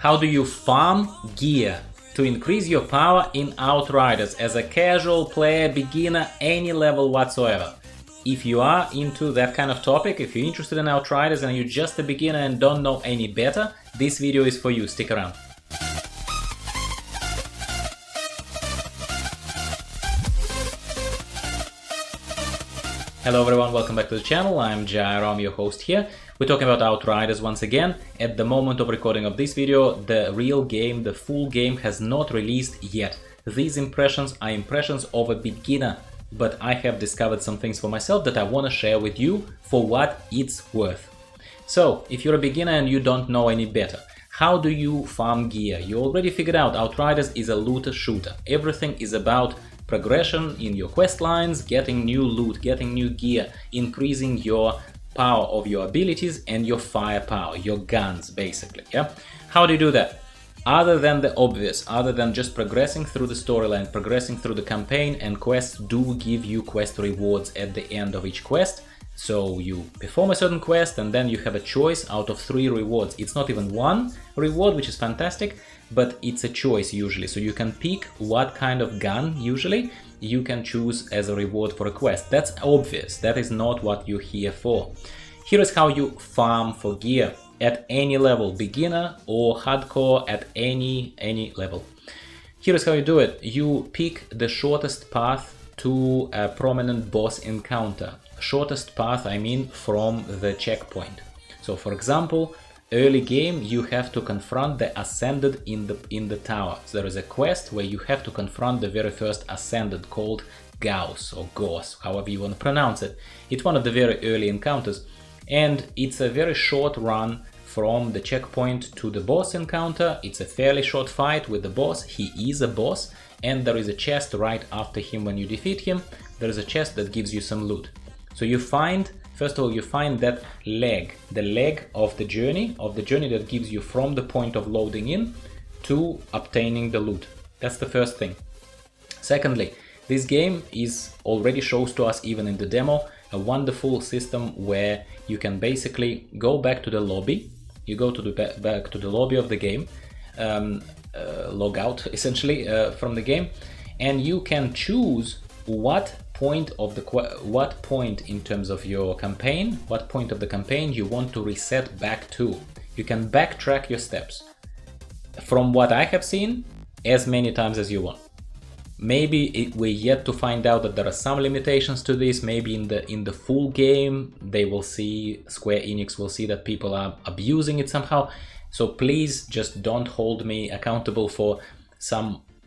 How do you farm gear to increase your power in Outriders as a casual player, beginner, any level whatsoever? If you are into that kind of topic, if you're interested in Outriders and you're just a beginner and don't know any better, this video is for you. Stick around. Hello everyone, welcome back to the channel. I'm Gyro, your host here. We're talking about Outriders once again. At the moment of recording of this video, the real game, the full game has not released yet. These impressions are impressions of a beginner, but I have discovered some things for myself that I want to share with you for what it's worth. So, if you're a beginner and you don't know any better, how do you farm gear? You already figured out Outriders is a looter shooter. Everything is about progression in your quest lines, getting new loot, getting new gear, increasing your power of your abilities and your firepower, your guns basically, yeah? How do you do that? Other than the obvious, other than just progressing through the storyline, progressing through the campaign, and quests do give you quest rewards at the end of each quest. So you perform a certain quest and then you have a choice out of 3 rewards. It's not even one reward, which is fantastic, but it's a choice usually. So you can pick what kind of gun usually you can choose as a reward for a quest. That's obvious. That is not what you're here for. Here is how you farm for gear at any level, beginner or hardcore, at any level. Here is how you do it. You pick the shortest path to a prominent boss encounter. Shortest path, I mean, from the checkpoint. So for example, early game you have to confront the Ascended in the tower. So there is a quest where you have to confront the very first Ascended, called Gauss or Gauss, however you want to pronounce it. It's one of the very early encounters, and it's a very short run from the checkpoint to the boss encounter. It's a fairly short fight with the boss. He is a boss, and there is a chest right after him. When you defeat him, there is a chest that gives you some loot. So you find, first of all, you find that leg, the leg of the journey that gives you from the point of loading in to obtaining the loot. That's the first thing. Secondly, this game already shows to us, even in the demo, a wonderful system where you can basically go back to the lobby. You go to back to the lobby of the game, log out essentially from the game, and you can choose what point in terms of your campaign, what point of the campaign you want to reset back to. You can backtrack your steps. From what I have seen, as many times as you want. Maybe we're yet to find out that there are some limitations to this. Maybe in the full game they will see, Square Enix will see that people are abusing it somehow. So please just don't hold me accountable for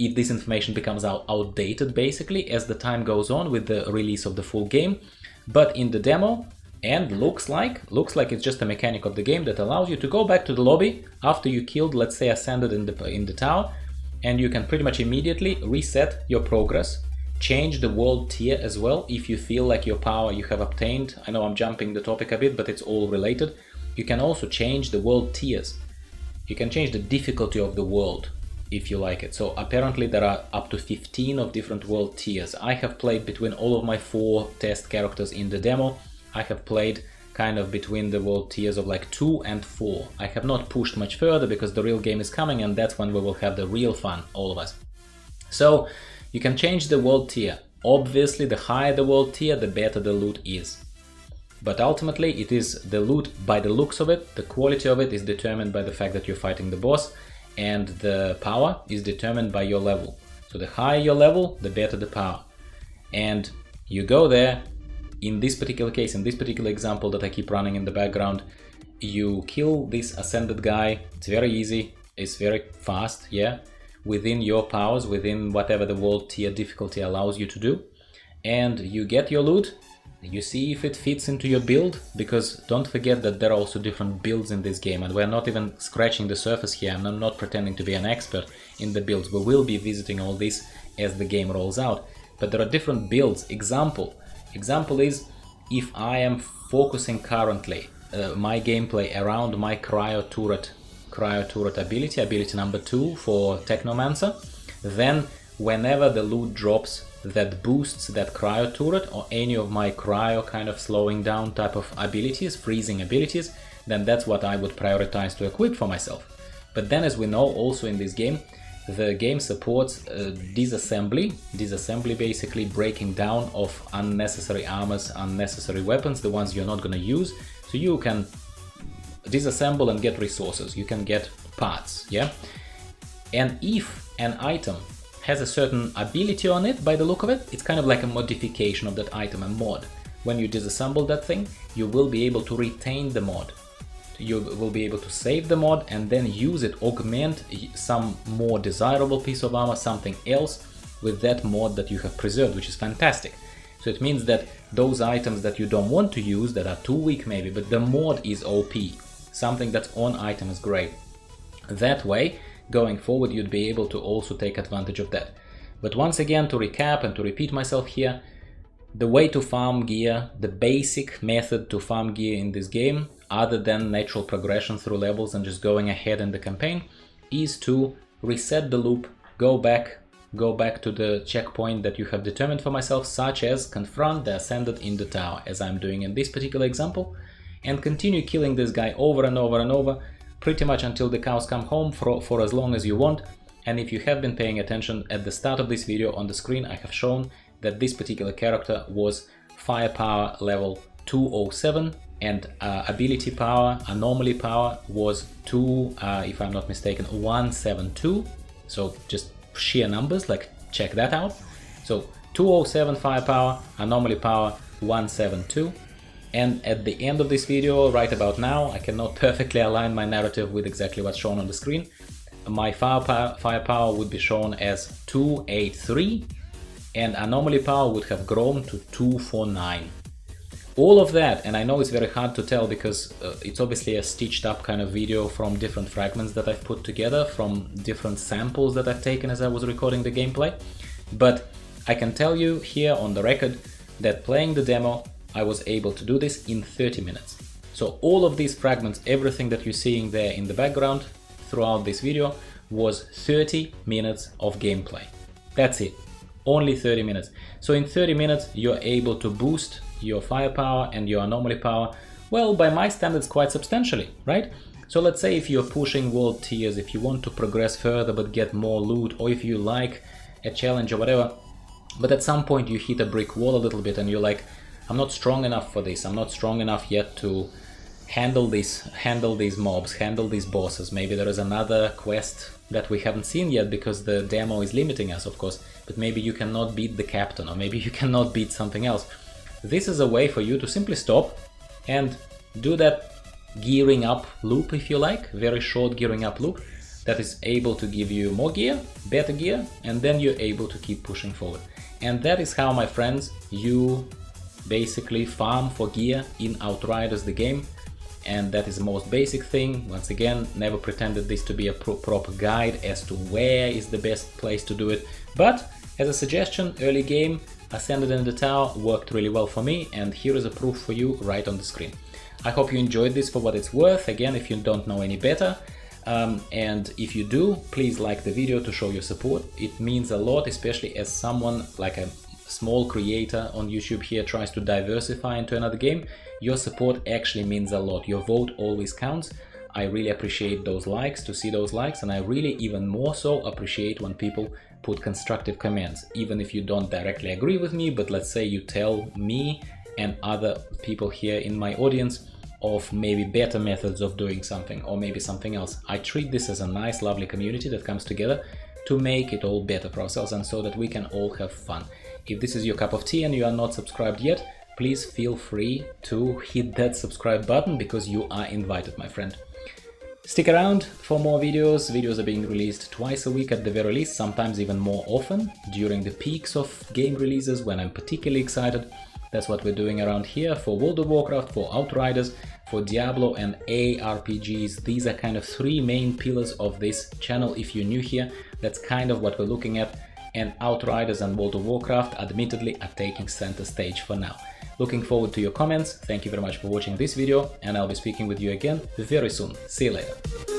if this information becomes outdated basically as the time goes on with the release of the full game. But in the demo, and looks like it's just a mechanic of the game that allows you to go back to the lobby after you killed, let's say, Ascended in the tower, and you can pretty much immediately reset your progress, change the world tier as well if you feel like your power you have obtained. I know I'm jumping the topic a bit, but it's all related. You can also change the world tiers. You can change the difficulty of the world if you like it. So apparently there are up to 15 of different world tiers. I have played between all of my 4 test characters in the demo. I have played kind of between the world tiers of like 2 and 4. I have not pushed much further because the real game is coming, and that's when we will have the real fun, all of us. So you can change the world tier. Obviously, the higher the world tier, the better the loot is. But ultimately, it is the loot by the looks of it. The quality of it is determined by the fact that you're fighting the boss, and the power is determined by your level. So the higher your level, the better the power. And you go there. In this particular case, in this particular example that I keep running in the background, you kill this Ascended guy. It's very easy, it's very fast, yeah, within your powers, within whatever the world tier difficulty allows you to do. And you get your loot, you see if it fits into your build, because don't forget that there are also different builds in this game, and we're not even scratching the surface here, and I'm not pretending to be an expert in the builds. We will be visiting all this as the game rolls out, but there are different builds. Example is, if I am focusing currently my gameplay around my cryo turret ability number 2 for Technomancer, then whenever the loot drops that boosts that cryo turret or any of my cryo kind of slowing down type of abilities, freezing abilities, then that's what I would prioritize to equip for myself. But then, as we know, also in this game, the game supports disassembly basically breaking down of unnecessary armors, unnecessary weapons, the ones you're not going to use. So you can disassemble and get resources, you can get parts, yeah? And if an item has a certain ability on it, by the look of it, it's kind of like a modification of that item, a mod. When you disassemble that thing, you will be able to retain the mod. You will be able to save the mod and then use it, augment some more desirable piece of armor, something else with that mod that you have preserved, which is fantastic. So it means that those items that you don't want to use, that are too weak maybe, but the mod is OP, something that's on item is great. That way, going forward, you'd be able to also take advantage of that. But once again, to recap and to repeat myself here, the way to farm gear, the basic method to farm gear in this game, other than natural progression through levels and just going ahead in the campaign, is to reset the loop, go back to the checkpoint that you have determined for myself, such as confront the Ascended in the tower, as I'm doing in this particular example, and continue killing this guy over and over and over, pretty much until the cows come home, for as long as you want. And if you have been paying attention, at the start of this video on the screen I have shown that this particular character was firepower level 207 and ability power, anomaly power was if I'm not mistaken, 172. So just sheer numbers, like check that out. So 207 firepower, anomaly power 172. And at the end of this video, right about now, I cannot perfectly align my narrative with exactly what's shown on the screen. My firepower would be shown as 283 and anomaly power would have grown to 249. All of that, and I know it's very hard to tell because it's obviously a stitched up kind of video from different fragments that I've put together, from different samples that I've taken as I was recording the gameplay, but I can tell you here on the record that playing the demo, I was able to do this in 30 minutes. So all of these fragments, everything that you're seeing there in the background throughout this video was 30 minutes of gameplay. That's it, only 30 minutes. So in 30 minutes you're able to boost your firepower and your anomaly power, well, by my standards quite substantially, right? So let's say if you're pushing world tiers, if you want to progress further but get more loot, or if you like a challenge or whatever, but at some point you hit a brick wall a little bit and you're like, I'm not strong enough for this, I'm not strong enough yet to handle these mobs, handle these bosses. Maybe there is another quest that we haven't seen yet because the demo is limiting us, of course, but maybe you cannot beat the captain, or maybe you cannot beat something else. This is a way for you to simply stop and do that gearing up loop, if you like, very short gearing up loop that is able to give you more gear, better gear, and then you're able to keep pushing forward. And that is how, my friends, you basically farm for gear in Outriders the game. And that is the most basic thing. Once again, never pretended this to be a proper guide as to where is the best place to do it, but as a suggestion, early game, Ascended in the Tower worked really well for me, and here is a proof for you right on the screen. I hope you enjoyed this for what it's worth. Again, if you don't know any better, and if you do, please like the video to show your support. It means a lot, especially as someone like a small creator on YouTube here tries to diversify into another game. Your support actually means a lot. Your vote always counts. I really appreciate those likes, to see those likes, and I really even more so appreciate when people put constructive comments, even if you don't directly agree with me, but let's say you tell me and other people here in my audience of maybe better methods of doing something, or maybe something else. I treat this as a nice, lovely community that comes together to make it all better for ourselves and so that we can all have fun. If this is your cup of tea and you are not subscribed yet, please feel free to hit that subscribe button, because you are invited, my friend. Stick around for more videos. Videos are being released twice a week at the very least, sometimes even more often during the peaks of game releases when I'm particularly excited. That's what we're doing around here for World of Warcraft, for Outriders, for Diablo and ARPGs. These are kind of three main pillars of this channel. If you're new here, that's kind of what we're looking at, and Outriders and World of Warcraft admittedly are taking center stage for now. Looking forward to your comments. Thank you very much for watching this video, and I'll be speaking with you again very soon. See you later.